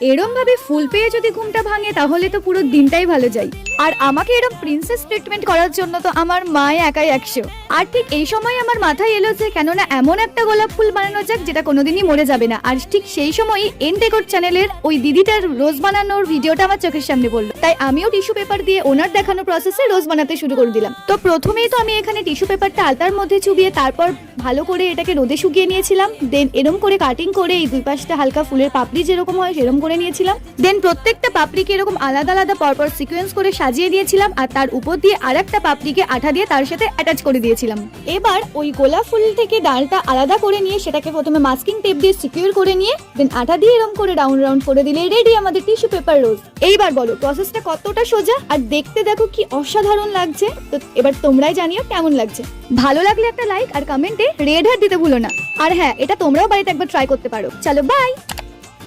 এরম ভাবে ফুল পেয়ে যদি ঘুমটা ভাঙে তাহলে তো পুরো দিনটাই ভালো যায়। আর আমাকে এরম প্রিন্সেস ট্রিটমেন্ট করার জন্য তো আমার মাই একাই 100। আর ঠিক এই সময় আমার মাথায় এলো যে কেননা এমন একটা গোলাপ ফুল বানানো যাক যেটা কোনোদিনই মরে যাবে না। আর ঠিক সেই সময়ই এন ডেকোর চ্যানেলের ওই দিদিটার রোজ বানানোর ভিডিওটা আমার চোখের সামনে পড়লো, তাই আমিও টিস্যু পেপার দিয়ে ওনার দেখানো প্রসেসে রোজ বানাতে শুরু করে দিলাম। তো প্রথমেই তো আমি এখানে টিস্যু পেপারটা আলতার মধ্যে চুবিয়ে তারপর ভালো করে এটাকে রোদে শুকিয়ে নিয়েছিলাম। দেন এরম করে কাটিং করে এই দুই পাশটা হালকা ফুলের পাপড়ি যেরকম হয় সেরকম করে নিয়েছিলাম। দেন প্রত্যেকটা পাপড়িকে এরকম আলাদা আলাদা পরপর সিকোয়েন্স করে সাজিয়ে দিয়েছিলাম আর তার উপর দিয়ে আরেকটা পাপড়িকে আঠা দিয়ে তার সাথে অ্যাটাচ করে দিয়েছিলাম। এবার ওই গোলাপ ফুল থেকে ডালটা আলাদা করে নিয়ে সেটাকে প্রথমে মাস্কিং টেপ দিয়ে সিকিউর করে নিয়ে দেন আঠা দিয়ে এরকম করে রাউন্ড রাউন্ড করে দিলে রেডি আমাদের টিস্যু পেপার রোজ। এইবার বলো প্রসেসটা কতটা সোজা আর দেখতে দেখো কি অসাধারণ লাগছে। তো এবার তোমরাই জানিও কেমন লাগছে। ভালো লাগলে একটা লাইক আর কমেন্টে রেড হার্ট দিতে ভুলো না। আর হ্যাঁ, এটা তোমরাও বাড়িতে একবার ট্রাই করতে পারো। চলো বাই।